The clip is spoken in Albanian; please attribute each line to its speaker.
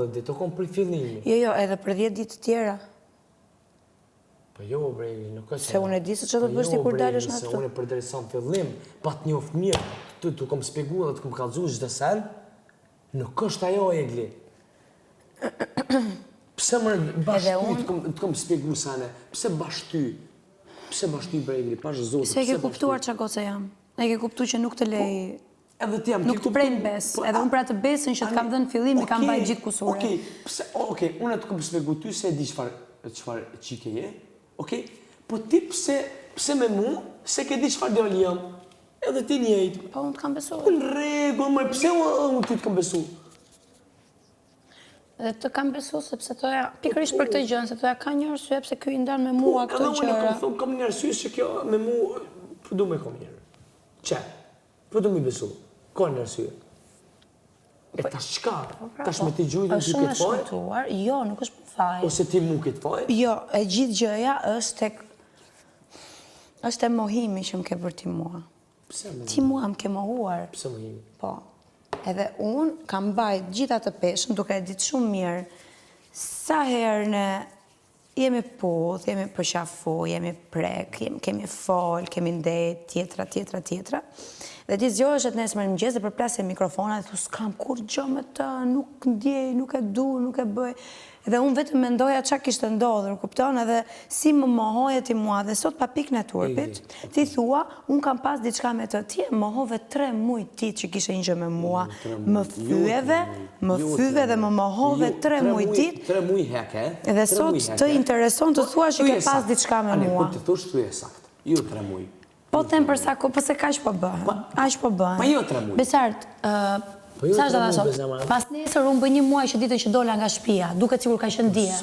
Speaker 1: 10 ditë, o kom për fillimi.
Speaker 2: Jo, edhe për 10 ditë tjera.
Speaker 1: Po jo, brejvi, nuk është...
Speaker 2: Se unë e di se që do të bësh ti kur dalësh nga këtu.
Speaker 1: Se unë e përderi sa në fillim, pa të njoft mirë, të kom spjegu dhe të kom kallëzu çdo sen, nuk është ajo Egli. Pse më bashkë ty të kom spjegu sane, pse bashkë ty? Pse bashkë ty, Egli, pash zotë,
Speaker 2: Se e ke kuptuar që goce jam. E ke kuptu që nuk të lej...
Speaker 1: Edhe ti jam...
Speaker 2: Nuk të prejnë besë, edhe unë pra të besën që të kam dhënë fillim, i kam bajt gjithë kusure.
Speaker 1: Okej, unë e të kom spjegu ty se e di çfarë qike je, okej? Po ti pse me mu, se ke di çfarë djali jam, edhe ti njëjtë.
Speaker 2: Po unë të kam besu.
Speaker 1: Në rregull, më pse unë ty të kam besu?
Speaker 2: Dhe të kam besu sepse toja, pikërisht për këtë gjën, se toja ka një arsye pse ky i ndan me mua këto gjëra.
Speaker 1: Edhe unë kam një arsye se kjo me mu, po du me kom njërë. Që? Po du me besu. Ka një arsye. E tash qka? Tash me ti gjujtë në ty këtë fajë?
Speaker 2: Shtuar, jo, nuk është për fajë.
Speaker 1: Ose ti mu këtë fajë?
Speaker 2: Jo, e gjithë gjëja është e mohimi që më ke bërë ti mua.
Speaker 1: Pse mohimi?
Speaker 2: Ti mua më ke mohuar.
Speaker 1: Pse mohimi?
Speaker 2: Po. Edhe unë kam bajt gjitha të peshën, duke e ditë shumë mirë, sa herë në jemi puth, jemi përshafu, jemi prek, kemi fol, kemi ndet, tjetra. Dhe ti zgjohesh atë nesër në mëngjes dhe përplasje mikrofona dhe thu s'kam kur gjë me të, nuk ndjej, nuk e du, nuk e bëj. Dhe unë vetëm mendoja çka kishte ndodhur, kupton, edhe si më mohoje ti mua dhe sot pa pikën e turpit, ti thua, unë kam pas diçka me të, ti e mohove 3 muaj ti që kishe një gjë me mua, më fyve dhe më mohove 3 muaj ti.
Speaker 1: 3 muaj heke,
Speaker 2: Dhe sot të intereson të thua që ke pas diçka me mua.
Speaker 1: Po të thush thuj e sakt, jo 3 muaj.
Speaker 2: Po them për sa kohë, po se kaq po bëhen. Aq po bëhen.
Speaker 1: Pa jo 3 muaj.
Speaker 2: Besart, sa është dhe thasot? Pas nesër unë bëj 1 muaj që ditën që dola nga shtëpia, duket sikur ka qenë dje.